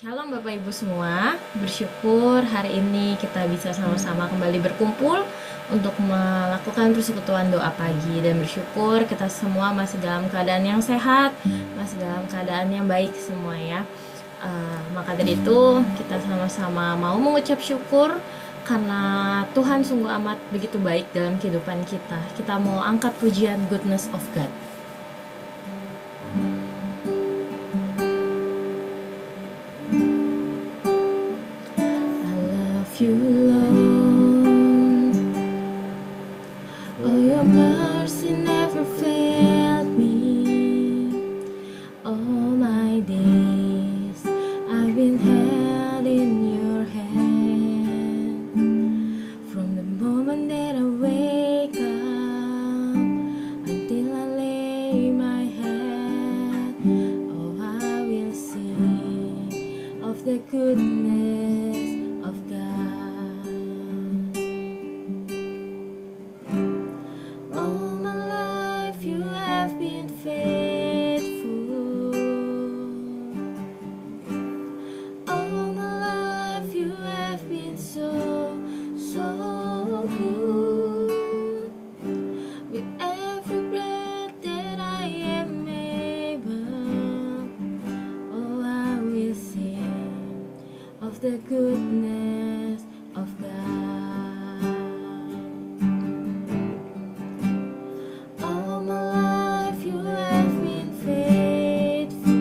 Shalom Bapak Ibu semua, bersyukur hari ini kita bisa sama-sama kembali berkumpul untuk melakukan persekutuan doa pagi. Dan bersyukur kita semua masih dalam keadaan yang sehat, masih dalam keadaan yang baik semua ya. Maka dari itu kita sama-sama mau mengucap syukur karena Tuhan sungguh amat begitu baik dalam kehidupan kita. Kita mau angkat pujian Goodness of God. You, Lord, oh, your mercy never failed me. All my days I've been held in your hand. From the moment that I wake up until I lay my head, oh, I will sing of the goodness of God. All my life you have been faithful. All my life you have been so good. With every breath that I am able, oh, I will sing of the goodness of God. All my life you have been faithful.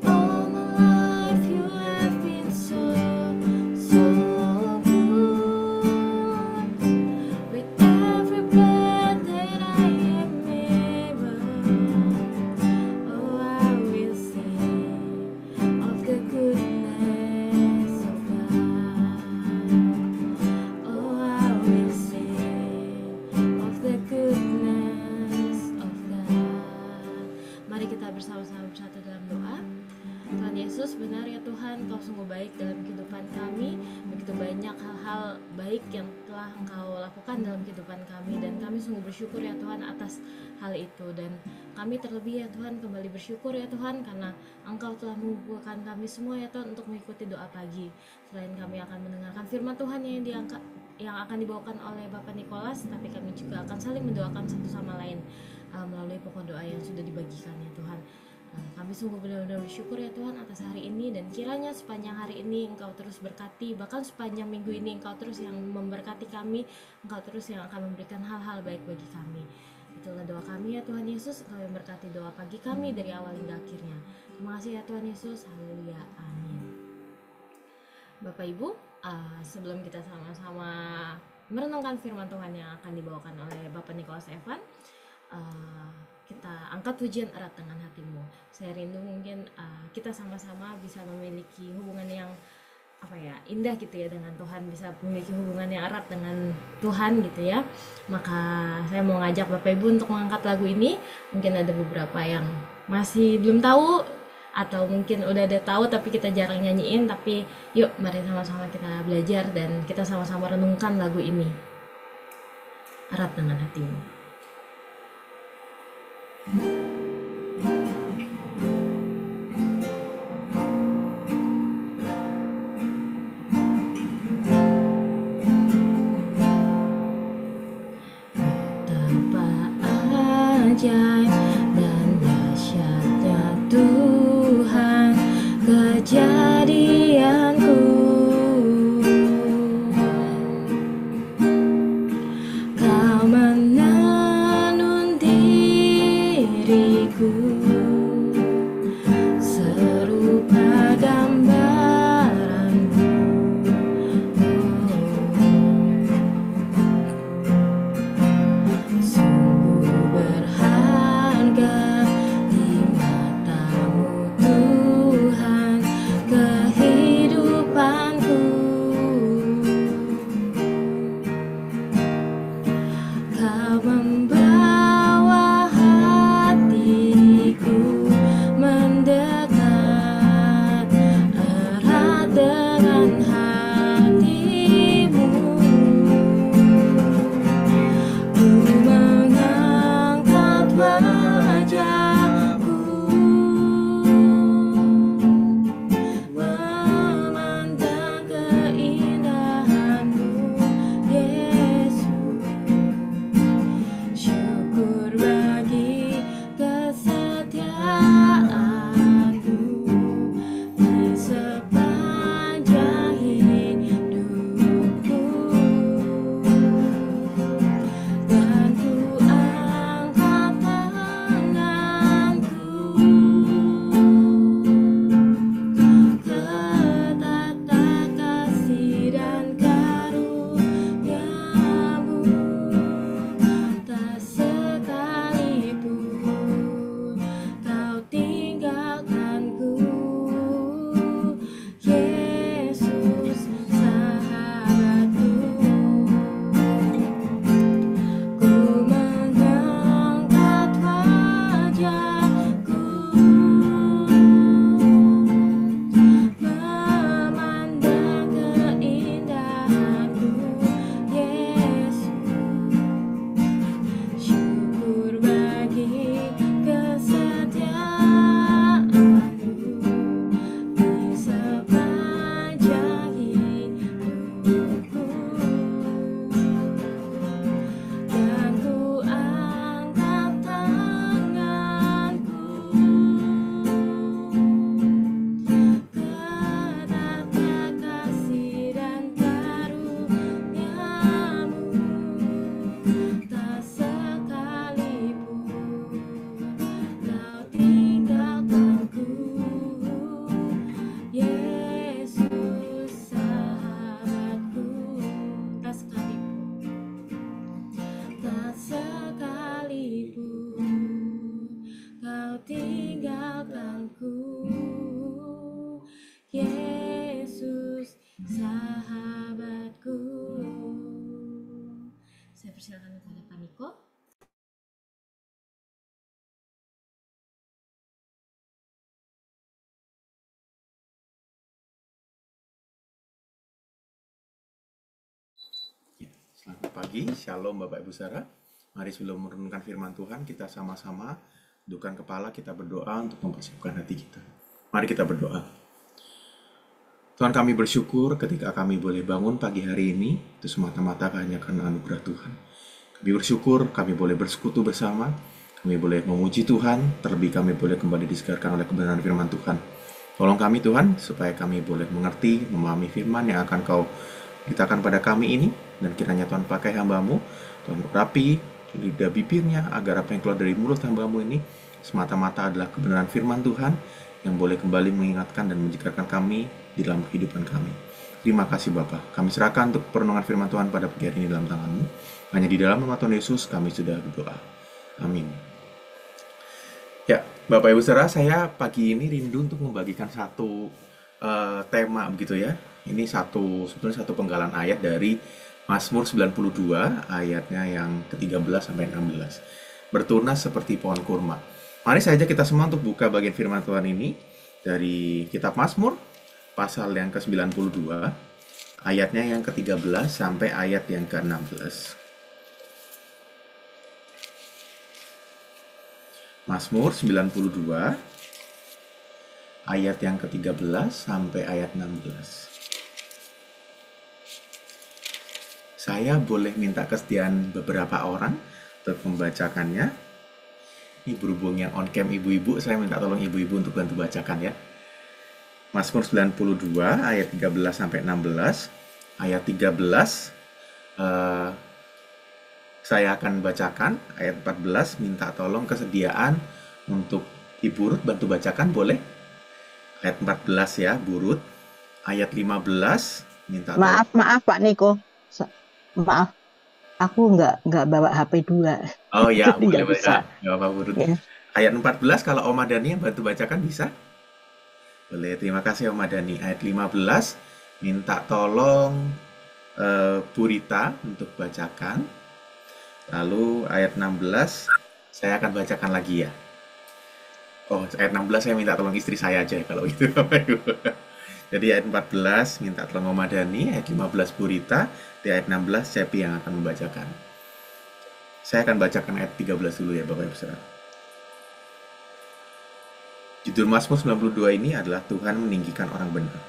All my life you have been so good. With every breath that I am able, oh, I will sing of the goodness of God. Oh, I will sing of the goodness of God. Mari kita bersama-sama bersatu dalam doa. Tuhan Yesus, benar ya Tuhan, Kau sungguh baik dalam kehidupan kami. Begitu banyak hal-hal baik yang telah Engkau lakukan dalam kehidupan kami, dan kami sungguh bersyukur ya Tuhan atas hal itu. Dan kami terlebih ya Tuhan kembali bersyukur ya Tuhan karena Engkau telah mengumpulkan kami semua ya Tuhan untuk mengikuti doa pagi. Selain kami akan mendengarkan firman Tuhan yang akan dibawakan oleh Bapak Nikolas, tapi kami juga akan saling mendoakan satu sama lain melalui pokok doa yang sudah dibagikan ya Tuhan. Kami sungguh benar-benar bersyukur ya Tuhan atas hari ini, dan kiranya sepanjang hari ini Engkau terus berkati, bahkan sepanjang minggu ini Engkau terus yang memberkati kami, Engkau terus yang akan memberikan hal-hal baik bagi kami. Itulah doa kami ya Tuhan Yesus, Engkau yang berkati doa pagi kami dari awal hingga akhirnya. Terima kasih ya Tuhan Yesus, haleluya, amin. Bapak Ibu, sebelum kita sama-sama merenungkan firman Tuhan yang akan dibawakan oleh Bapak Nikolas Evan, kita angkat pujian erat dengan hatimu. Saya rindu mungkin kita sama-sama bisa memiliki hubungan yang indah gitu ya dengan Tuhan, bisa memiliki hubungan yang erat dengan Tuhan gitu ya. Maka saya mau ngajak Bapak Ibu untuk mengangkat lagu ini. Mungkin ada beberapa yang masih belum tahu, atau mungkin udah ada tahu tapi kita jarang nyanyiin. Tapi yuk mari sama-sama kita belajar dan kita sama-sama renungkan lagu ini, erat dengan hatimu. Betapa ajaib dan dahsyatnya Tuhan kejadianku. Kau menenun diriku serupa gambaranmu. Sungguh berharga di matamu Tuhan kehidupanku. Kau membawa hatiku mendekat erat dengan hatimu. Ku mengangkat wajahku sekalipun kau tinggalkanku, Yesus sahabatku. Saya persilakan kepada Pak Niko. Selamat pagi, Shalom Bapak Ibu Saudara. Mari sebelum merenungkan firman Tuhan, kita sama-sama tundukkan kepala, kita berdoa untuk mempersiapkan hati kita. Mari kita berdoa. Tuhan, kami bersyukur ketika kami boleh bangun pagi hari ini, itu semata-mata hanya karena anugerah Tuhan. Kami bersyukur kami boleh bersekutu bersama, kami boleh memuji Tuhan, terlebih kami boleh kembali disegarkan oleh kebenaran firman Tuhan. Tolong kami Tuhan, supaya kami boleh mengerti, memahami firman yang akan Kau beritakan pada kami ini, dan kiranya Tuhan pakai hamba-Mu, Tuhan urapi lidah bibirnya, agar apa yang keluar dari mulut hamba-Mu ini semata-mata adalah kebenaran firman Tuhan, yang boleh kembali mengingatkan dan menjelaskan kami di dalam kehidupan kami. Terima kasih Bapa. Kami serahkan untuk perenungan firman Tuhan pada pagi hari ini dalam tangan-Mu. Hanya di dalam nama Tuhan Yesus kami sudah berdoa. Amin. Ya, Bapak Ibu Saudara, saya pagi ini rindu untuk membagikan satu tema begitu ya. Ini sebetulnya satu penggalan ayat dari Mazmur 92, ayatnya yang ke-13 sampai 16. Bertunas seperti pohon kurma. Mari saja kita semua untuk buka bagian firman Tuhan ini dari kitab Mazmur, pasal yang ke-92, ayatnya yang ke-13 sampai ayat yang ke-16. Mazmur 92, ayat yang ke-13 sampai ayat 16. Saya boleh minta kesediaan beberapa orang untuk membacakannya. Ini berhubung yang on cam ibu-ibu, saya minta tolong ibu-ibu untuk bantu bacakan ya. Mazmur 92 ayat 13 sampai 16. Ayat 13 saya akan bacakan. Ayat 14 minta tolong kesediaan untuk Ibu Ruth bantu bacakan, boleh? Ayat 14 ya, Bu Ruth. Ayat 15 minta tolong. Maaf Pak Niko. Maaf, aku nggak bawa HP 2. Oh ya, Jadi nggak boleh bisa. nggak apa-apa Bu Ruth. Ya. Ayat 14 kalau Oma Dani yang bantu bacakan bisa? Boleh, terima kasih Oma Dani. Ayat 15 minta tolong Bu Rita untuk bacakan. Lalu ayat 16 saya akan bacakan lagi ya. Oh, ayat 16 saya minta tolong istri saya aja kalau gitu. Jadi ayat 14 minta tolong Oma Dani, ayat 15 Bu Rita, di ayat 16 Cepi yang akan membacakan. Saya akan bacakan ayat 13 dulu ya Bapak Ibu Saudara. Judul Mazmur 92 ini adalah Tuhan meninggikan orang benar.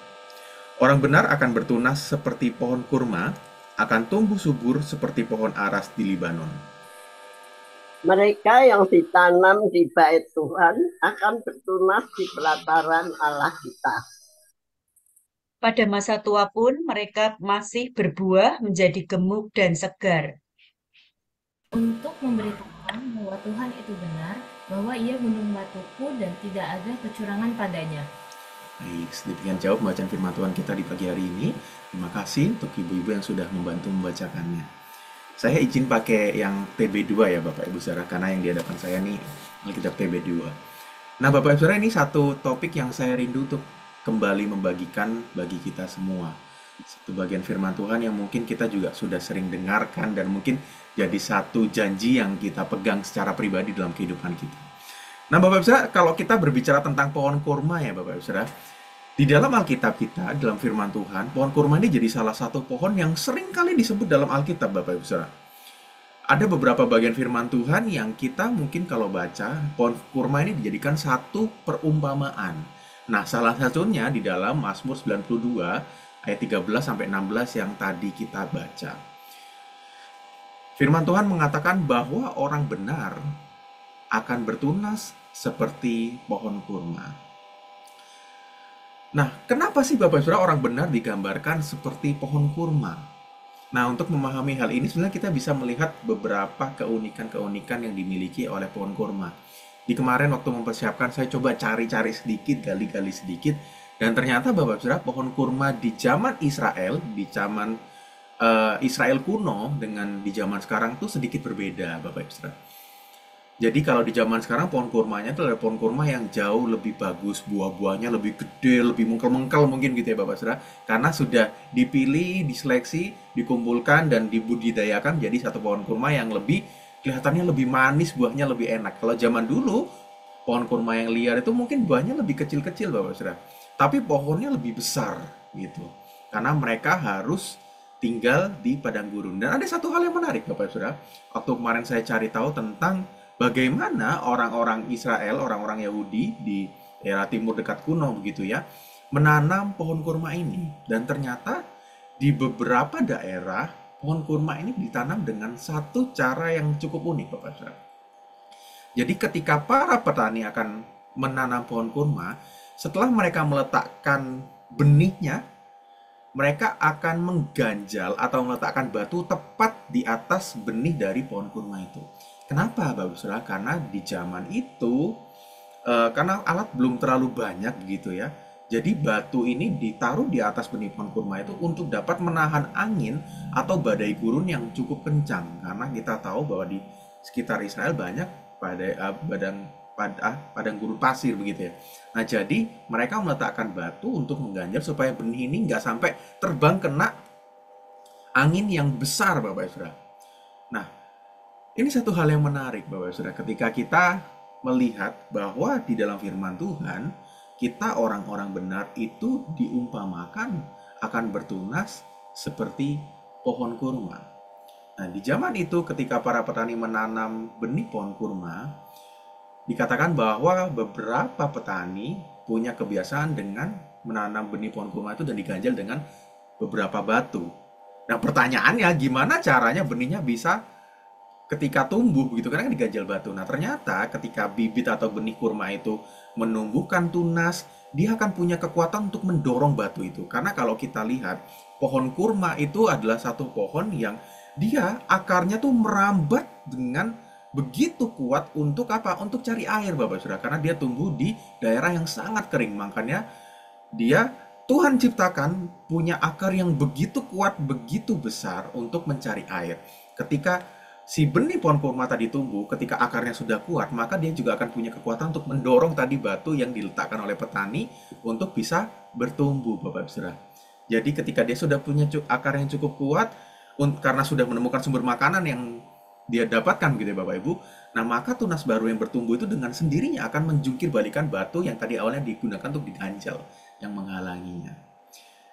Orang benar akan bertunas seperti pohon kurma, akan tumbuh subur seperti pohon aras di Libanon. Mereka yang ditanam di bait Tuhan akan bertunas di pelataran Allah kita. Pada masa tua pun mereka masih berbuah menjadi gemuk dan segar. Untuk memberitakan bahwa Tuhan itu benar, bahwa Ia gunung batuku dan tidak ada kecurangan padanya. Baik, sedemikian jauh pembacaan firman Tuhan kita di pagi hari ini. Terima kasih untuk ibu-ibu yang sudah membantu membacakannya. Saya izin pakai yang TB2 ya Bapak Ibu Saudara, karena yang di hadapan saya nih Alkitab TB2. Nah Bapak Ibu Saudara, ini satu topik yang saya rindu untuk kembali membagikan bagi kita semua. Satu bagian firman Tuhan yang mungkin kita juga sudah sering dengarkan dan mungkin jadi satu janji yang kita pegang secara pribadi dalam kehidupan kita. Nah Bapak Ibu Saudara, kalau kita berbicara tentang pohon kurma ya Bapak Ibu Saudara, di dalam Alkitab kita, dalam firman Tuhan, pohon kurma ini jadi salah satu pohon yang sering kali disebut dalam Alkitab Bapak Ibu Saudara. Ada beberapa bagian firman Tuhan yang kita mungkin kalau baca, pohon kurma ini dijadikan satu perumpamaan. Nah, salah satunya di dalam Mazmur 92 ayat 13 sampai 16 yang tadi kita baca. Firman Tuhan mengatakan bahwa orang benar akan bertunas seperti pohon kurma. Nah, kenapa sih Bapak Saudara orang benar digambarkan seperti pohon kurma? Nah, untuk memahami hal ini sebenarnya kita bisa melihat beberapa keunikan-keunikan yang dimiliki oleh pohon kurma. Di kemarin waktu mempersiapkan saya coba cari-cari sedikit, gali-gali sedikit, dan ternyata Bapak Saudara pohon kurma di zaman Israel, di zaman Israel kuno dengan di zaman sekarang tuh sedikit berbeda, Bapak Ibu Saudara. Jadi kalau di zaman sekarang pohon kurmanya itu adalah pohon kurma yang jauh lebih bagus, buah-buahnya lebih gede, lebih mengkel-mengkel mungkin gitu ya Bapak Saudara. Karena sudah dipilih, diseleksi, dikumpulkan dan dibudidayakan jadi satu pohon kurma yang lebih kelihatannya lebih manis, buahnya lebih enak. Kalau zaman dulu pohon kurma yang liar itu mungkin buahnya lebih kecil-kecil Bapak Saudara. Tapi pohonnya lebih besar gitu. Karena mereka harus tinggal di padang gurun. Dan ada satu hal yang menarik Bapak Saudara. Waktu kemarin saya cari tahu tentang bagaimana orang-orang Israel, orang-orang Yahudi di daerah timur dekat kuno begitu ya, menanam pohon kurma ini. Dan ternyata di beberapa daerah pohon kurma ini ditanam dengan satu cara yang cukup unik Bapak Saudara. Jadi ketika para petani akan menanam pohon kurma, setelah mereka meletakkan benihnya, mereka akan mengganjal atau meletakkan batu tepat di atas benih dari pohon kurma itu. Kenapa, Bapak Saudara? Karena di zaman itu, karena alat belum terlalu banyak begitu ya, jadi batu ini ditaruh di atas benih pohon kurma itu untuk dapat menahan angin atau badai gurun yang cukup kencang. Karena kita tahu bahwa di sekitar Israel banyak padang gurun pasir begitu ya. Nah, jadi mereka meletakkan batu untuk mengganjal supaya benih ini nggak sampai terbang kena angin yang besar, Bapak Saudara. Nah, ini satu hal yang menarik Bapak Saudara ketika kita melihat bahwa di dalam firman Tuhan kita orang-orang benar itu diumpamakan akan bertunas seperti pohon kurma. Nah, di zaman itu ketika para petani menanam benih pohon kurma, dikatakan bahwa beberapa petani punya kebiasaan dengan menanam benih pohon kurma itu dan diganjal dengan beberapa batu. Nah, pertanyaannya gimana caranya benihnya bisa ketika tumbuh begitu karena diganjal batu. Nah, ternyata ketika bibit atau benih kurma itu menumbuhkan tunas, dia akan punya kekuatan untuk mendorong batu itu. Karena kalau kita lihat, pohon kurma itu adalah satu pohon yang dia akarnya tuh merambat dengan begitu kuat untuk apa? Untuk cari air, Bapak Saudara. Karena dia tumbuh di daerah yang sangat kering. Makanya dia Tuhan ciptakan punya akar yang begitu kuat, begitu besar untuk mencari air. Ketika si benih pohon kurma tadi tumbuh, ketika akarnya sudah kuat, maka dia juga akan punya kekuatan untuk mendorong tadi batu yang diletakkan oleh petani untuk bisa bertumbuh, Bapak Saudara. Jadi ketika dia sudah punya akar yang cukup kuat, karena sudah menemukan sumber makanan yang dia dapatkan gitu ya Bapak Ibu, nah maka tunas baru yang bertumbuh itu dengan sendirinya akan menjungkir balikan batu yang tadi awalnya digunakan untuk diganjal, yang menghalanginya.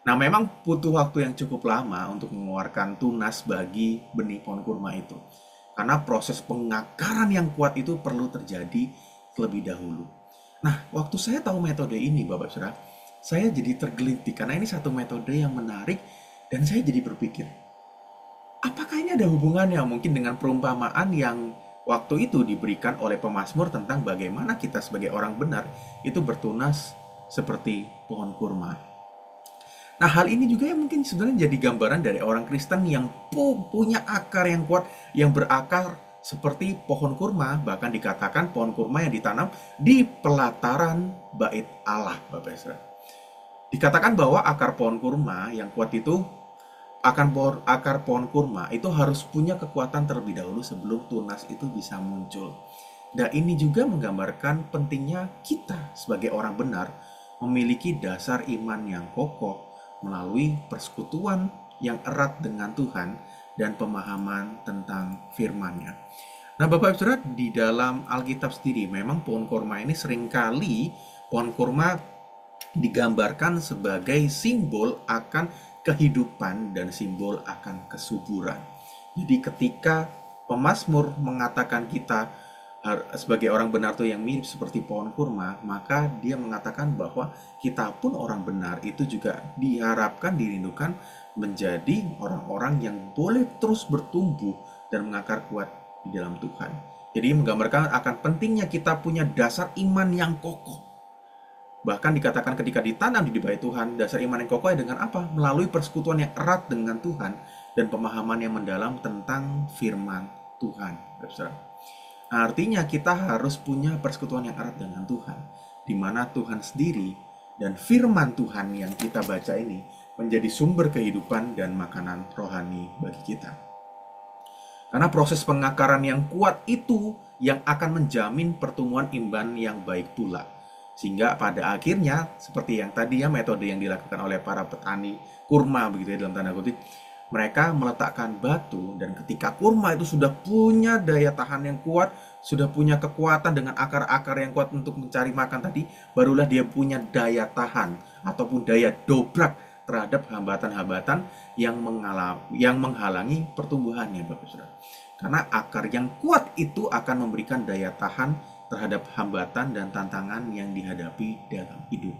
Nah, memang butuh waktu yang cukup lama untuk mengeluarkan tunas bagi benih pohon kurma itu. Karena proses pengakaran yang kuat itu perlu terjadi terlebih dahulu. Nah, waktu saya tahu metode ini, Bapak Saudara, saya jadi tergelitik karena ini satu metode yang menarik dan saya jadi berpikir, apakah ini ada hubungannya mungkin dengan perumpamaan yang waktu itu diberikan oleh pemazmur tentang bagaimana kita sebagai orang benar itu bertunas seperti pohon kurma. Nah, hal ini juga yang mungkin sebenarnya jadi gambaran dari orang Kristen yang punya akar yang kuat, yang berakar seperti pohon kurma, bahkan dikatakan pohon kurma yang ditanam di pelataran bait Allah, Bapak Saudara. Dikatakan bahwa akar pohon kurma yang kuat itu, akar pohon kurma itu harus punya kekuatan terlebih dahulu sebelum tunas itu bisa muncul. Dan ini juga menggambarkan pentingnya kita sebagai orang benar memiliki dasar iman yang kokoh melalui persekutuan yang erat dengan Tuhan dan pemahaman tentang firman-Nya. Nah, Bapak Ibu Saudara, di dalam Alkitab sendiri memang pohon kurma ini seringkali pohon kurma digambarkan sebagai simbol akan kehidupan dan simbol akan kesuburan. Jadi ketika pemazmur mengatakan kita sebagai orang benar tuh yang mirip seperti pohon kurma, maka dia mengatakan bahwa kita pun orang benar itu juga diharapkan, dirindukan menjadi orang-orang yang boleh terus bertumbuh dan mengakar kuat di dalam Tuhan. Jadi menggambarkan akan pentingnya kita punya dasar iman yang kokoh. Bahkan dikatakan ketika ditanam di bait Tuhan, dasar iman yang kokoh dengan apa? Melalui persekutuan yang erat dengan Tuhan dan pemahaman yang mendalam tentang firman Tuhan. Artinya kita harus punya persekutuan yang erat dengan Tuhan, di mana Tuhan sendiri dan firman Tuhan yang kita baca ini menjadi sumber kehidupan dan makanan rohani bagi kita. Karena proses pengakaran yang kuat itu yang akan menjamin pertumbuhan iman yang baik pula. Sehingga pada akhirnya, seperti yang tadi ya, metode yang dilakukan oleh para petani kurma begitu ya, dalam tanda kutip, mereka meletakkan batu, dan ketika kurma itu sudah punya daya tahan yang kuat, sudah punya kekuatan dengan akar-akar yang kuat untuk mencari makan tadi, barulah dia punya daya tahan ataupun daya dobrak terhadap hambatan-hambatan yang menghalangi pertumbuhannya, Bapak Saudara. Karena akar yang kuat itu akan memberikan daya tahan terhadap hambatan dan tantangan yang dihadapi dalam hidup.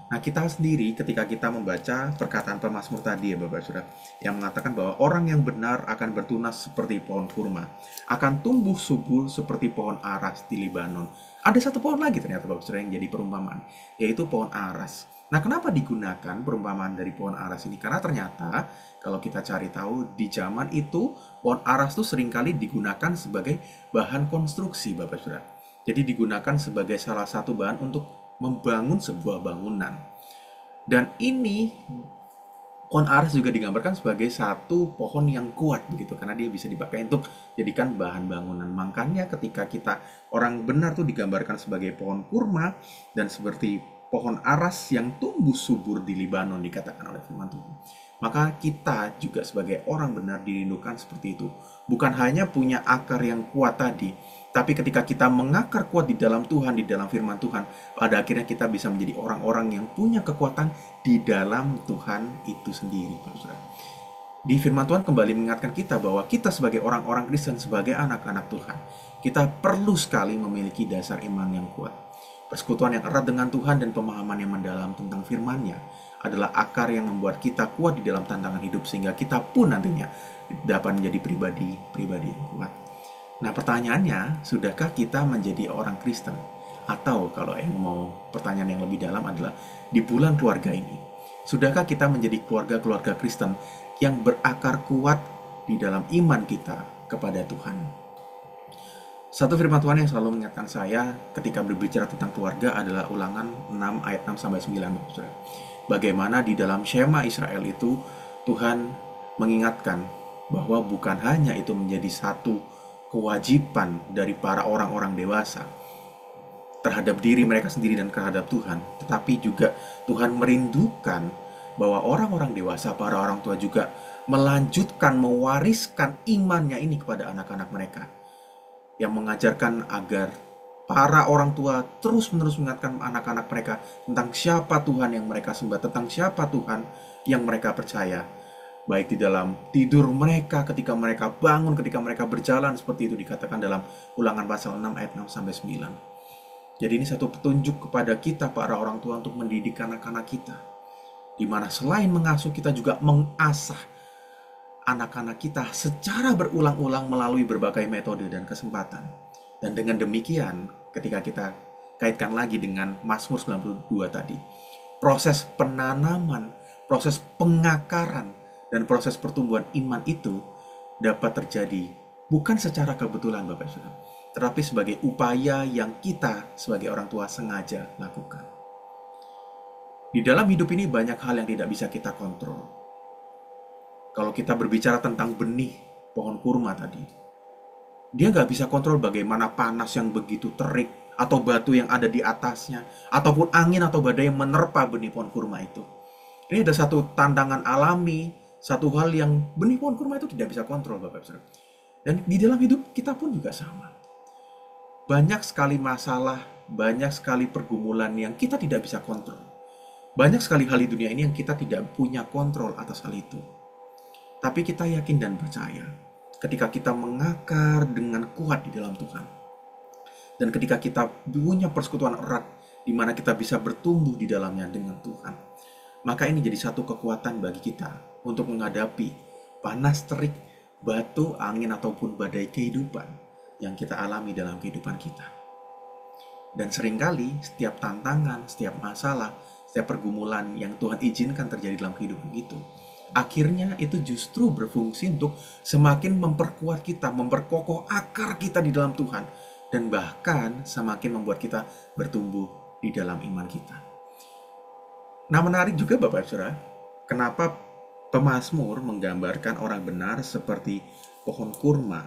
Nah, kita sendiri ketika kita membaca perkataan pemazmur tadi ya Bapak Saudara, yang mengatakan bahwa orang yang benar akan bertunas seperti pohon kurma, akan tumbuh subur seperti pohon aras di Libanon. Ada satu pohon lagi ternyata Bapak Saudara yang jadi perumpamaan, yaitu pohon aras. Nah, kenapa digunakan perumpamaan dari pohon aras ini? Karena ternyata kalau kita cari tahu di zaman itu pohon aras itu seringkali digunakan sebagai bahan konstruksi Bapak Saudara. Jadi digunakan sebagai salah satu bahan untuk membangun sebuah bangunan. Dan ini pohon aras juga digambarkan sebagai satu pohon yang kuat begitu, karena dia bisa dipakai untuk jadikan bahan bangunan. Makanya ketika kita orang benar tuh digambarkan sebagai pohon kurma dan seperti pohon aras yang tumbuh subur di Libanon dikatakan oleh firman Tuhan. Maka kita juga sebagai orang benar dirindukan seperti itu. Bukan hanya punya akar yang kuat tadi, tapi ketika kita mengakar kuat di dalam Tuhan, di dalam firman Tuhan, pada akhirnya kita bisa menjadi orang-orang yang punya kekuatan di dalam Tuhan itu sendiri. Di firman Tuhan kembali mengingatkan kita bahwa kita sebagai orang-orang Kristen, sebagai anak-anak Tuhan, kita perlu sekali memiliki dasar iman yang kuat. Persekutuan yang erat dengan Tuhan dan pemahaman yang mendalam tentang firman-Nya adalah akar yang membuat kita kuat di dalam tantangan hidup, sehingga kita pun nantinya dapat menjadi pribadi yang kuat. Nah, pertanyaannya, sudahkah kita menjadi orang Kristen? Atau kalau yang mau pertanyaan yang lebih dalam adalah di bulan keluarga ini, sudahkah kita menjadi keluarga-keluarga Kristen yang berakar kuat di dalam iman kita kepada Tuhan? Satu firman Tuhan yang selalu mengingatkan saya ketika berbicara tentang keluarga adalah Ulangan 6 ayat 6-9. Bagaimana di dalam Shema Israel itu Tuhan mengingatkan bahwa bukan hanya itu menjadi satu kewajiban dari para orang-orang dewasa terhadap diri mereka sendiri dan terhadap Tuhan, tetapi juga Tuhan merindukan bahwa orang-orang dewasa, para orang tua juga melanjutkan, mewariskan imannya ini kepada anak-anak mereka, yang mengajarkan agar para orang tua terus-menerus mengingatkan anak-anak mereka tentang siapa Tuhan yang mereka sembah, tentang siapa Tuhan yang mereka percaya, baik di dalam tidur mereka, ketika mereka bangun, ketika mereka berjalan, seperti itu dikatakan dalam Ulangan pasal 6 ayat 6-9. Jadi ini satu petunjuk kepada kita para orang tua untuk mendidik anak-anak kita, di mana selain mengasuh, kita juga mengasah anak-anak kita secara berulang-ulang melalui berbagai metode dan kesempatan. Dan dengan demikian, ketika kita kaitkan lagi dengan Mazmur 92 tadi, proses penanaman, proses pengakaran, dan proses pertumbuhan iman itu dapat terjadi bukan secara kebetulan Bapak Saudara, tetapi sebagai upaya yang kita sebagai orang tua sengaja lakukan. Di dalam hidup ini banyak hal yang tidak bisa kita kontrol. Kalau kita berbicara tentang benih pohon kurma tadi, dia nggak bisa kontrol bagaimana panas yang begitu terik, atau batu yang ada di atasnya, ataupun angin atau badai yang menerpa benih pohon kurma itu. Ini ada satu tantangan alami, satu hal yang benih pohon kurma itu tidak bisa kontrol, Bapak Saudara. Dan di dalam hidup kita pun juga sama. Banyak sekali masalah, banyak sekali pergumulan yang kita tidak bisa kontrol. Banyak sekali hal di dunia ini yang kita tidak punya kontrol atas hal itu. Tapi kita yakin dan percaya ketika kita mengakar dengan kuat di dalam Tuhan, dan ketika kita punya persekutuan erat di mana kita bisa bertumbuh di dalamnya dengan Tuhan, maka ini jadi satu kekuatan bagi kita untuk menghadapi panas terik, batu, angin, ataupun badai kehidupan yang kita alami dalam kehidupan kita. Dan seringkali setiap tantangan, setiap masalah, setiap pergumulan yang Tuhan izinkan terjadi dalam kehidupan itu, akhirnya itu justru berfungsi untuk semakin memperkuat kita, memperkokoh akar kita di dalam Tuhan, dan bahkan semakin membuat kita bertumbuh di dalam iman kita. Nah, menarik juga Bapak Saudara, kenapa pemazmur menggambarkan orang benar seperti pohon kurma,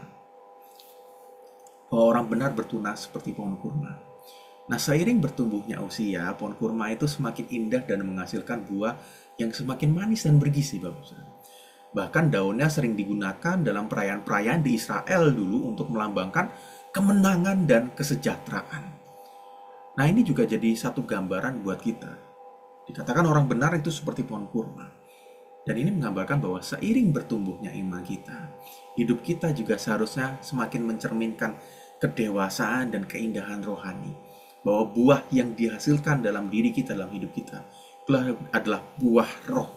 bahwa orang benar bertunas seperti pohon kurma. Nah, seiring bertumbuhnya usia, pohon kurma itu semakin indah dan menghasilkan buah yang semakin manis dan bergizi, Bapak Saudara. Bahkan daunnya sering digunakan dalam perayaan-perayaan di Israel dulu untuk melambangkan kemenangan dan kesejahteraan. Nah, ini juga jadi satu gambaran buat kita. Dikatakan orang benar itu seperti pohon kurma. Dan ini menggambarkan bahwa seiring bertumbuhnya iman kita, hidup kita juga seharusnya semakin mencerminkan kedewasaan dan keindahan rohani. Bahwa buah yang dihasilkan dalam diri kita, dalam hidup kita, adalah buah roh.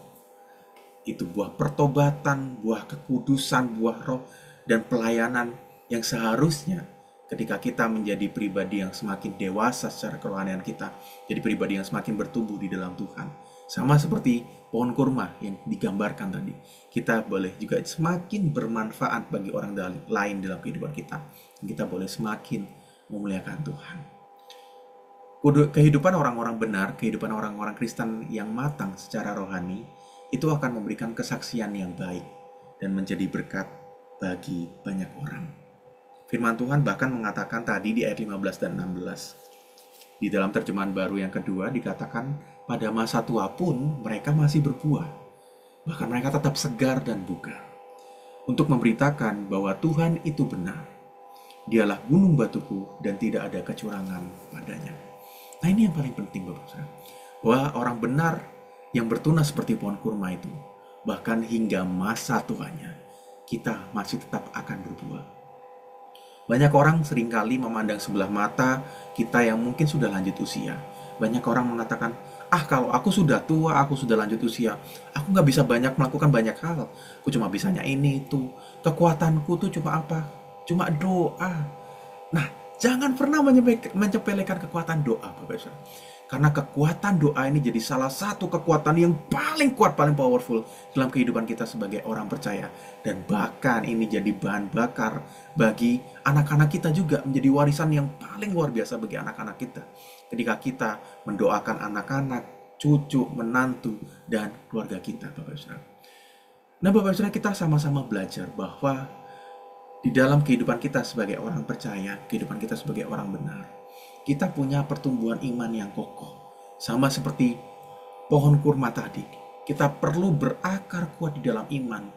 Itu buah pertobatan, buah kekudusan, buah roh, dan pelayanan yang seharusnya ketika kita menjadi pribadi yang semakin dewasa secara kerohanian kita, jadi pribadi yang semakin bertumbuh di dalam Tuhan. Sama seperti pohon kurma yang digambarkan tadi, kita boleh juga semakin bermanfaat bagi orang lain dalam kehidupan kita. Kita boleh semakin memuliakan Tuhan. Kehidupan orang-orang benar, kehidupan orang-orang Kristen yang matang secara rohani, itu akan memberikan kesaksian yang baik dan menjadi berkat bagi banyak orang. Firman Tuhan bahkan mengatakan tadi di ayat 15 dan 16. Di dalam terjemahan baru yang kedua dikatakan, pada masa tua pun mereka masih berbuah. Bahkan mereka tetap segar dan bugar. Untuk memberitakan bahwa Tuhan itu benar. Dialah gunung batuku dan tidak ada kecurangan padanya. Nah, ini yang paling penting, Bapak Saudara. Bahwa orang benar yang bertunas seperti pohon kurma itu, bahkan hingga masa tuanya, kita masih tetap akan berbuah. Banyak orang seringkali memandang sebelah mata kita yang mungkin sudah lanjut usia. Banyak orang mengatakan, kalau aku sudah tua, aku sudah lanjut usia, aku nggak bisa melakukan banyak hal. Aku cuma bisanya ini, itu. Kekuatanku tuh cuma apa? Cuma doa. Nah, jangan pernah menyepelekan kekuatan doa, Bapak Saudara. Karena kekuatan doa ini jadi salah satu kekuatan yang paling kuat, paling powerful dalam kehidupan kita sebagai orang percaya. Dan bahkan ini jadi bahan bakar bagi anak-anak kita juga, menjadi warisan yang paling luar biasa bagi anak-anak kita. Ketika kita mendoakan anak-anak, cucu, menantu, dan keluarga kita, Bapak Saudara. Nah, Bapak Saudara, kita sama-sama belajar bahwa di dalam kehidupan kita sebagai orang percaya, kehidupan kita sebagai orang benar, kita punya pertumbuhan iman yang kokoh. Sama seperti pohon kurma tadi, kita perlu berakar kuat di dalam iman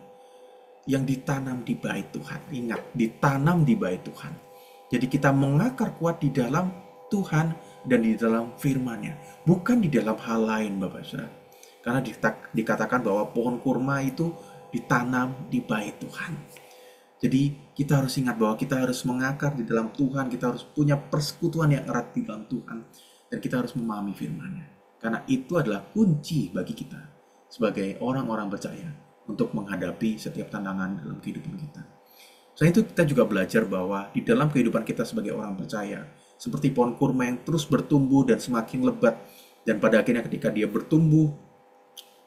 yang ditanam di bait Tuhan. Ingat, ditanam di bait Tuhan. Jadi kita mengakar kuat di dalam Tuhan dan di dalam firman-Nya, bukan di dalam hal lain, Bapak Saudara. Karena dikatakan bahwa pohon kurma itu ditanam di bait Tuhan. Jadi kita harus ingat bahwa kita harus mengakar di dalam Tuhan, kita harus punya persekutuan yang erat di dalam Tuhan, dan kita harus memahami firman-Nya. Karena itu adalah kunci bagi kita sebagai orang-orang percaya untuk menghadapi setiap tantangan dalam kehidupan kita. Selain itu kita juga belajar bahwa di dalam kehidupan kita sebagai orang percaya, seperti pohon kurma yang terus bertumbuh dan semakin lebat, dan pada akhirnya ketika dia bertumbuh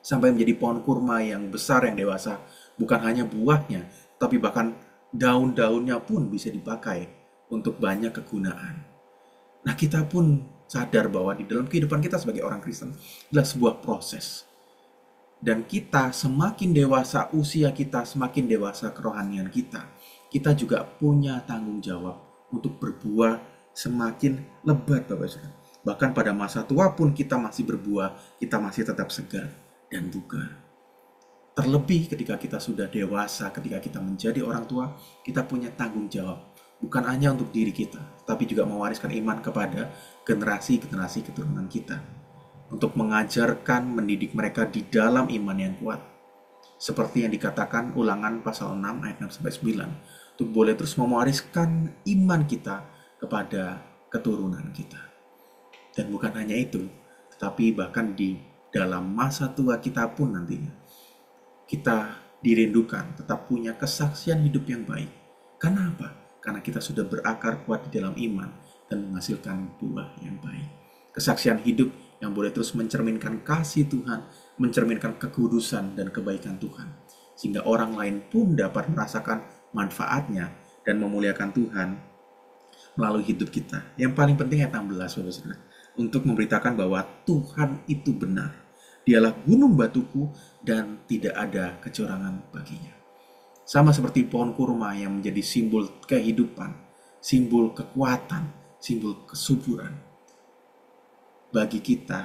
sampai menjadi pohon kurma yang besar, yang dewasa, bukan hanya buahnya, tapi bahkan daun-daunnya pun bisa dipakai untuk banyak kegunaan. Nah, kita pun sadar bahwa di dalam kehidupan kita sebagai orang Kristen adalah sebuah proses. Dan kita semakin dewasa usia kita, semakin dewasa kerohanian kita, kita juga punya tanggung jawab untuk berbuah semakin lebat, Bapak Saudara. Bahkan pada masa tua pun kita masih berbuah, kita masih tetap segar dan bugar. Terlebih ketika kita sudah dewasa, ketika kita menjadi orang tua, kita punya tanggung jawab. Bukan hanya untuk diri kita, tapi juga mewariskan iman kepada generasi-generasi keturunan kita. Untuk mengajarkan, mendidik mereka di dalam iman yang kuat. Seperti yang dikatakan Ulangan pasal 6 ayat 6-9. Untuk boleh terus mewariskan iman kita kepada keturunan kita. Dan bukan hanya itu, tetapi bahkan di dalam masa tua kita pun nantinya, kita dirindukan tetap punya kesaksian hidup yang baik. Karena apa? Karena kita sudah berakar kuat di dalam iman dan menghasilkan buah yang baik. Kesaksian hidup yang boleh terus mencerminkan kasih Tuhan, mencerminkan kekudusan dan kebaikan Tuhan. Sehingga orang lain pun dapat merasakan manfaatnya dan memuliakan Tuhan melalui hidup kita. Yang paling penting ayat 16, Bapak Saudara, untuk memberitakan bahwa Tuhan itu benar. Dialah gunung batuku dan tidak ada kecurangan baginya. Sama seperti pohon kurma yang menjadi simbol kehidupan, simbol kekuatan, simbol kesuburan. Bagi kita,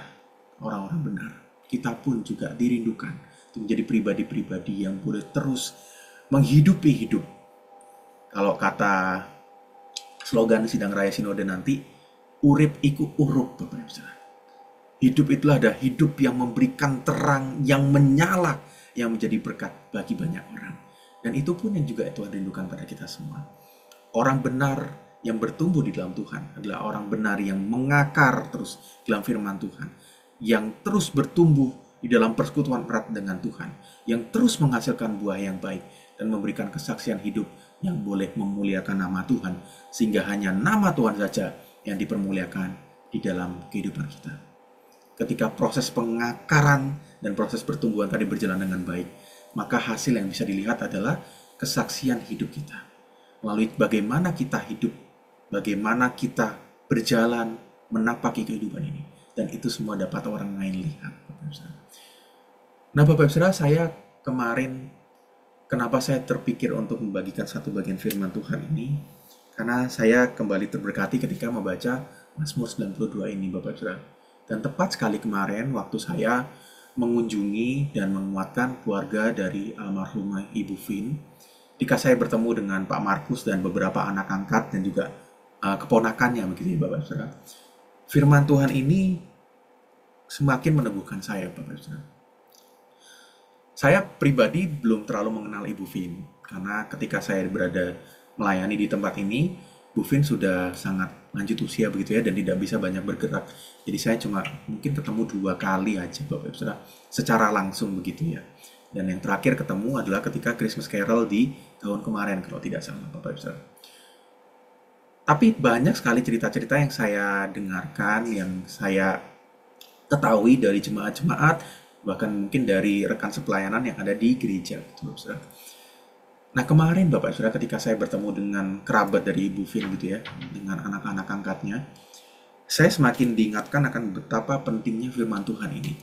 orang-orang benar, kita pun juga dirindukan untuk menjadi pribadi-pribadi yang boleh terus menghidupi hidup. Kalau kata slogan Sidang Raya Sinode nanti, urip iku urup, Bapak Ibu Saudara. Hidup itulah ada hidup yang memberikan terang, yang menyala, yang menjadi berkat bagi banyak orang. Dan itu pun yang juga Tuhan rindukan pada kita semua. Orang benar yang bertumbuh di dalam Tuhan adalah orang benar yang mengakar terus dalam firman Tuhan, yang terus bertumbuh di dalam persekutuan erat dengan Tuhan, yang terus menghasilkan buah yang baik dan memberikan kesaksian hidup yang boleh memuliakan nama Tuhan, sehingga hanya nama Tuhan saja yang dipermuliakan di dalam kehidupan kita. Ketika proses pengakaran dan proses pertumbuhan tadi berjalan dengan baik, maka hasil yang bisa dilihat adalah kesaksian hidup kita. Melalui bagaimana kita hidup, bagaimana kita berjalan menapaki kehidupan ini. Dan itu semua dapat orang lain lihat. Nah, Bapak Ibu Saudara, saya kemarin, kenapa saya terpikir untuk membagikan satu bagian firman Tuhan ini? Karena saya kembali terberkati ketika membaca Mazmur 92 ini, Bapak Ibu Saudara. Dan tepat sekali kemarin waktu saya mengunjungi dan menguatkan keluarga dari almarhumah Ibu Vin, ketika saya bertemu dengan Pak Markus dan beberapa anak angkat dan juga keponakannya, begitu ya Bapak Saudara. Firman Tuhan ini semakin meneguhkan saya, Bapak Saudara. Saya pribadi belum terlalu mengenal Ibu Vin, karena ketika saya berada melayani di tempat ini, Bu Vin sudah sangat lanjut usia begitu ya, dan tidak bisa banyak bergerak. Jadi saya cuma mungkin ketemu 2 kali aja, Bapak Ibu Saudara, secara langsung begitu ya. Dan yang terakhir ketemu adalah ketika Christmas Carol di tahun kemarin, kalau tidak salah, Bapak Ibu Saudara. Tapi banyak sekali cerita-cerita yang saya dengarkan, yang saya ketahui dari jemaat-jemaat, bahkan mungkin dari rekan sepelayanan yang ada di gereja, gitu, Bapak Saudara. Nah, kemarin Bapak Saudara, ketika saya bertemu dengan kerabat dari Ibu Vin gitu ya, dengan anak-anak angkatnya, saya semakin diingatkan akan betapa pentingnya firman Tuhan ini.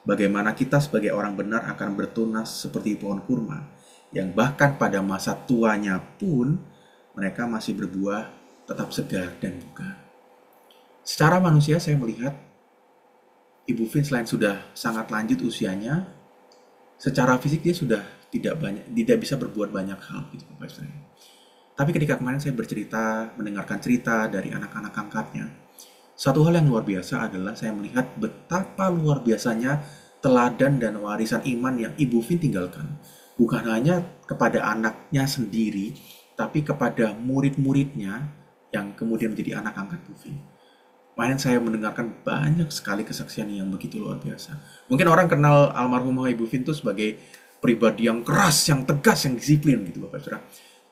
Bagaimana kita sebagai orang benar akan bertunas seperti pohon kurma, yang bahkan pada masa tuanya pun mereka masih berbuah tetap segar dan bugar. Secara manusia saya melihat Ibu Vin selain sudah sangat lanjut usianya, secara fisik dia sudah tidak bisa berbuat banyak hal gitu, Bapak Ibu. Tapi ketika kemarin saya bercerita, mendengarkan cerita dari anak-anak angkatnya, satu hal yang luar biasa adalah saya melihat betapa luar biasanya teladan dan warisan iman yang Ibu Vin tinggalkan. Bukan hanya kepada anaknya sendiri, tapi kepada murid-muridnya yang kemudian menjadi anak angkat Bu Vin. Kemarin saya mendengarkan banyak sekali kesaksian yang begitu luar biasa. Mungkin orang kenal almarhumah Ibu Vin itu sebagai pribadi yang keras, yang tegas, yang disiplin gitu Bapak Saudara.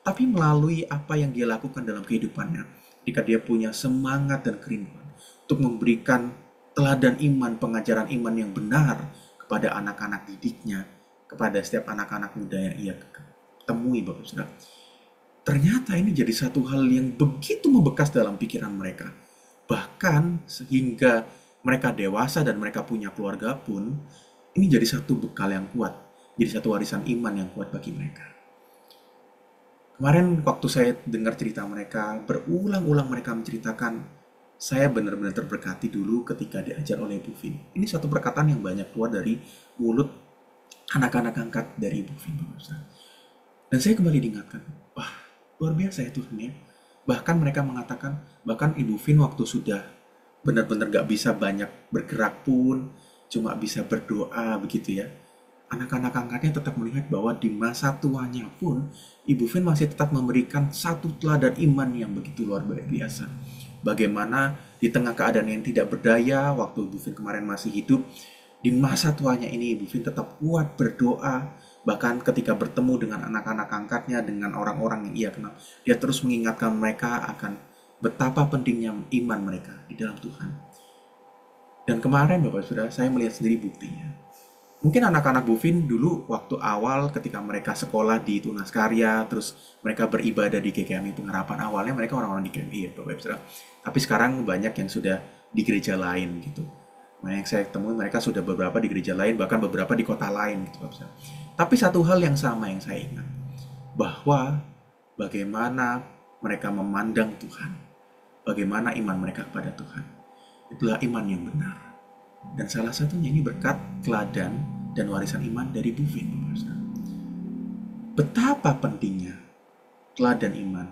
Tapi melalui apa yang dia lakukan dalam kehidupannya, ketika dia punya semangat dan kerinduan untuk memberikan teladan iman, pengajaran iman yang benar kepada anak-anak didiknya, kepada setiap anak-anak muda yang ia temui Bapak Saudara. Ternyata ini jadi satu hal yang begitu membekas dalam pikiran mereka. Bahkan sehingga mereka dewasa dan mereka punya keluarga pun, ini jadi satu bekal yang kuat. Jadi satu warisan iman yang kuat bagi mereka. Kemarin waktu saya dengar cerita mereka, berulang-ulang mereka menceritakan, saya benar-benar terberkati dulu ketika diajar oleh Ibu Vin. Ini satu perkataan yang banyak keluar dari mulut anak-anak angkat dari Ibu Vin. Dan saya kembali diingatkan, wah luar biasa ya Tuhan ya. Bahkan mereka mengatakan, bahkan Ibu Vin waktu sudah benar-benar gak bisa banyak bergerak pun, cuma bisa berdoa begitu ya. Anak-anak angkatnya tetap melihat bahwa di masa tuanya pun Ibu Vin masih tetap memberikan satu teladan iman yang begitu luar biasa. Bagaimana di tengah keadaan yang tidak berdaya, waktu Ibu Vin kemarin masih hidup, di masa tuanya ini Ibu Vin tetap kuat berdoa. Bahkan ketika bertemu dengan anak-anak angkatnya, dengan orang-orang yang ia kenal, dia terus mengingatkan mereka akan betapa pentingnya iman mereka di dalam Tuhan. Dan kemarin Bapak Saudara, saya melihat sendiri buktinya. Mungkin anak-anak Bu Vin dulu waktu awal ketika mereka sekolah di Tunas Karya, terus mereka beribadah di GKMI Pengharapan, awalnya mereka orang-orang di GKMI ya Bapak Ibu Saudara. Tapi sekarang banyak yang sudah di gereja lain gitu. Yang saya temui mereka sudah beberapa di gereja lain, bahkan beberapa di kota lain gitu. Tapi satu hal yang sama yang saya ingat, bahwa bagaimana mereka memandang Tuhan, bagaimana iman mereka kepada Tuhan, itulah iman yang benar. Dan salah satunya ini berkat teladan dan warisan iman dari Bu Vin. Betapa pentingnya teladan iman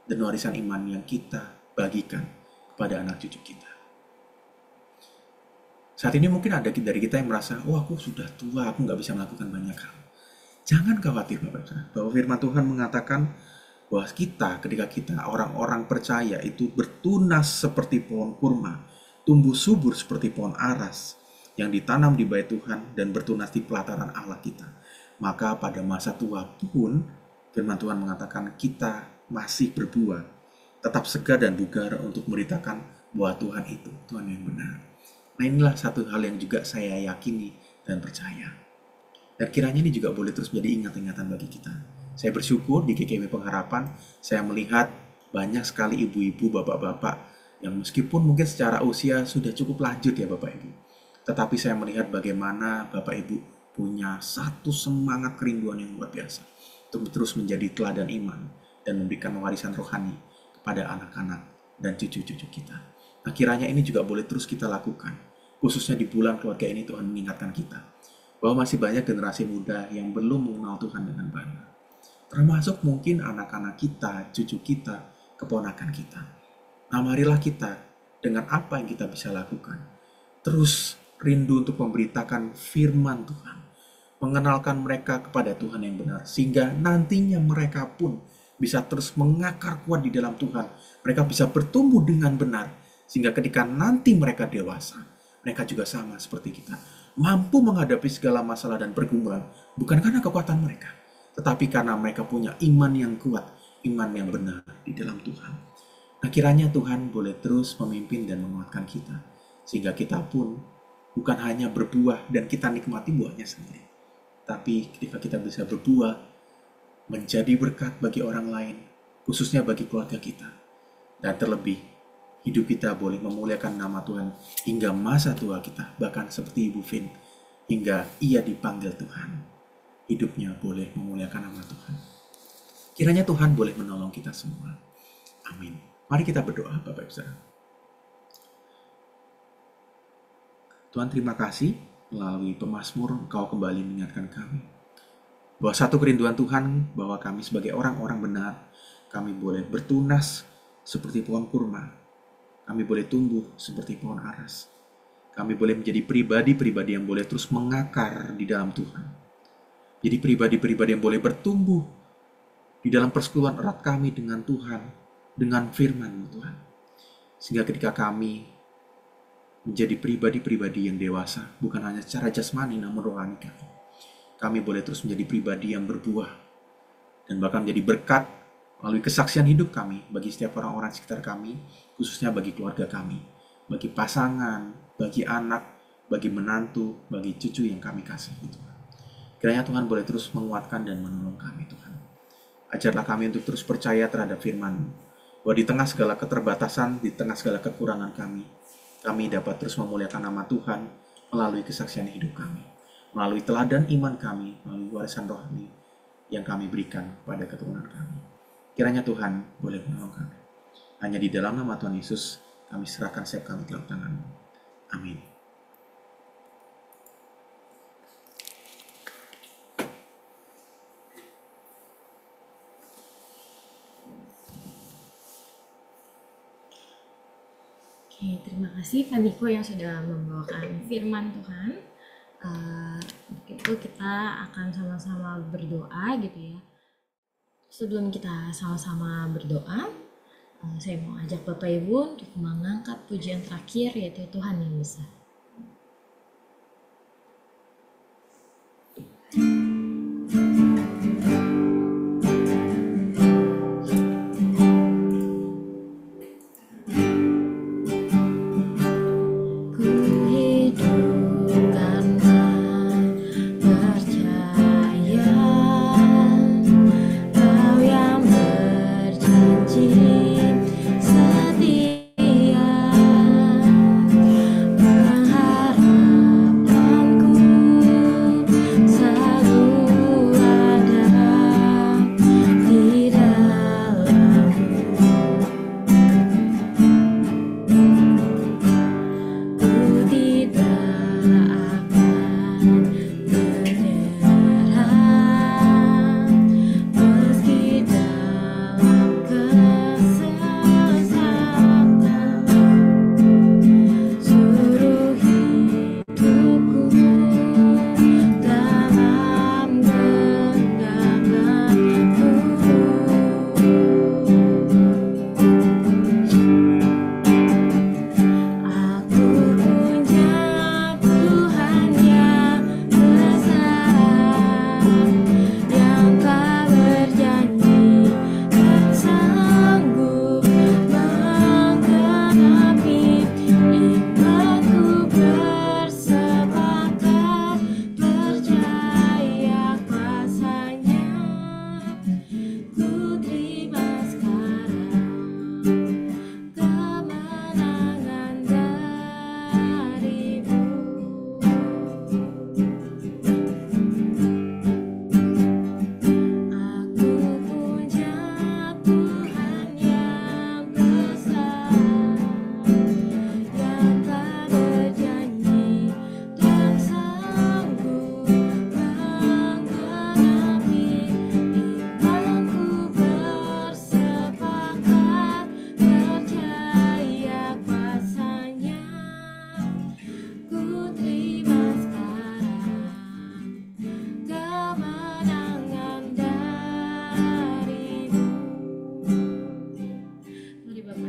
dan warisan iman yang kita bagikan kepada anak cucu kita. Saat ini mungkin ada dari kita yang merasa, aku sudah tua, aku nggak bisa melakukan banyak hal. Jangan khawatir Bapak Ibu, bahwa firman Tuhan mengatakan bahwa ketika kita orang-orang percaya itu bertunas seperti pohon kurma, tumbuh subur seperti pohon aras yang ditanam di bait Tuhan dan bertunas di pelataran Allah kita. Maka pada masa tua pun firman Tuhan mengatakan kita masih berbuah, tetap segar dan bugar untuk memberitakan bahwa Tuhan itu Tuhan yang benar. Nah, inilah satu hal yang juga saya yakini dan percaya. Dan kiranya ini juga boleh terus menjadi ingat-ingatan bagi kita. Saya bersyukur di GKW Pengharapan, saya melihat banyak sekali ibu-ibu, bapak-bapak yang meskipun mungkin secara usia sudah cukup lanjut ya Bapak Ibu, tetapi saya melihat bagaimana Bapak Ibu punya satu semangat kerinduan yang luar biasa untuk terus menjadi teladan iman dan memberikan warisan rohani kepada anak-anak dan cucu-cucu kita. Nah, kiranya ini juga boleh terus kita lakukan, khususnya di bulan keluarga ini. Tuhan mengingatkan kita bahwa masih banyak generasi muda yang belum mengenal Tuhan dengan benar, termasuk mungkin anak-anak kita, cucu kita, keponakan kita. Nah, marilah kita dengan apa yang kita bisa lakukan, terus rindu untuk memberitakan firman Tuhan, mengenalkan mereka kepada Tuhan yang benar, sehingga nantinya mereka pun bisa terus mengakar kuat di dalam Tuhan. Mereka bisa bertumbuh dengan benar, sehingga ketika nanti mereka dewasa, mereka juga sama seperti kita, mampu menghadapi segala masalah dan pergumulan, bukan karena kekuatan mereka, tetapi karena mereka punya iman yang kuat, iman yang benar di dalam Tuhan. Nah, kiranya Tuhan boleh terus memimpin dan menguatkan kita, sehingga kita pun bukan hanya berbuah dan kita nikmati buahnya sendiri, tapi ketika kita bisa berbuah, menjadi berkat bagi orang lain, khususnya bagi keluarga kita, dan terlebih, hidup kita boleh memuliakan nama Tuhan hingga masa tua kita, bahkan seperti Ibu Vin, hingga ia dipanggil Tuhan, hidupnya boleh memuliakan nama Tuhan. Kiranya Tuhan boleh menolong kita semua. Amin. Mari kita berdoa, Bapak Ibu Saudara. Tuhan, terima kasih melalui pemazmur Engkau kembali mengingatkan kami bahwa satu kerinduan Tuhan, bahwa kami sebagai orang-orang benar, kami boleh bertunas seperti pohon kurma, kami boleh tumbuh seperti pohon aras, kami boleh menjadi pribadi-pribadi yang boleh terus mengakar di dalam Tuhan, jadi pribadi-pribadi yang boleh bertumbuh di dalam persekutuan erat kami dengan Tuhan, dengan firman Tuhan, sehingga ketika kami menjadi pribadi-pribadi yang dewasa, bukan hanya secara jasmani namun rohani kami boleh terus menjadi pribadi yang berbuah dan bahkan menjadi berkat melalui kesaksian hidup kami bagi setiap orang-orang sekitar kami, khususnya bagi keluarga kami, bagi pasangan, bagi anak, bagi menantu, bagi cucu yang kami kasihi Tuhan. Kiranya Tuhan boleh terus menguatkan dan menolong kami Tuhan. Ajarlah kami untuk terus percaya terhadap firman-Mu, bahwa di tengah segala keterbatasan, di tengah segala kekurangan kami dapat terus memuliakan nama Tuhan melalui kesaksian hidup kami, melalui teladan iman kami, melalui warisan rohani yang kami berikan pada keturunan kami. Kiranya Tuhan boleh menolong kami. Hanya di dalam nama Tuhan Yesus kami serahkan setiap kami ke dalam tangan-Mu. Amin. Oke, terima kasih Pak Niko yang sudah membawakan firman Tuhan. Itu kita akan sama-sama berdoa gitu ya. Sebelum kita sama-sama berdoa, saya mau ajak Bapak Ibu untuk mengangkat pujian terakhir, yaitu Tuhan yang Besar. Setia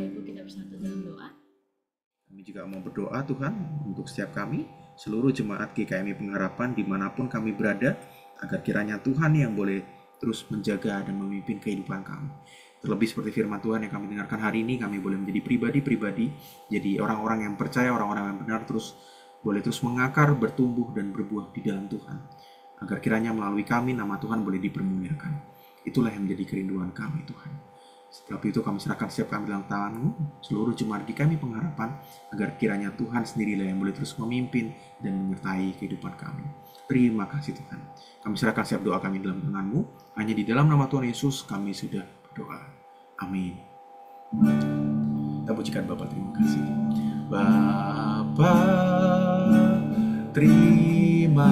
Ibu kita bersatu dalam doa. Kami juga mau berdoa Tuhan untuk setiap kami, seluruh jemaat GKMI Pengharapan dimanapun kami berada, agar kiranya Tuhan yang boleh terus menjaga dan memimpin kehidupan kami. Terlebih seperti firman Tuhan yang kami dengarkan hari ini, kami boleh menjadi pribadi-pribadi, jadi orang-orang yang percaya, orang-orang yang benar boleh terus mengakar, bertumbuh dan berbuah di dalam Tuhan. Agar kiranya melalui kami nama Tuhan boleh dipermuliakan. Itulah yang menjadi kerinduan kami Tuhan. Sebab itu kami serahkan setiap kami dalam tangan-Mu, seluruh jemaat di kami Pengharapan, agar kiranya Tuhan sendirilah yang boleh terus memimpin dan menyertai kehidupan kami. Terima kasih Tuhan. Kami serahkan setiap doa kami dalam tangan-Mu, hanya di dalam nama Tuhan Yesus kami sudah berdoa. Amin. Kita pujikan Bapa, terima kasih. Bapa, terima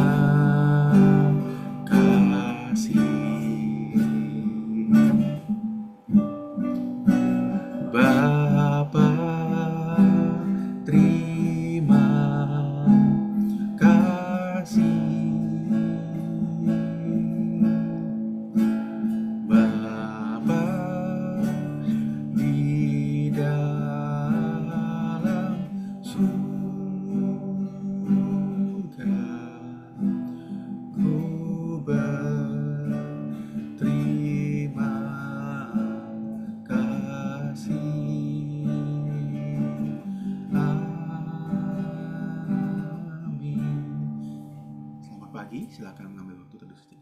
kasih. Bapa, terima kasih. Bapa di dalam surga, ku berterima kasih. Amin. Selamat pagi, silakan mengambil waktu teduh sejenak.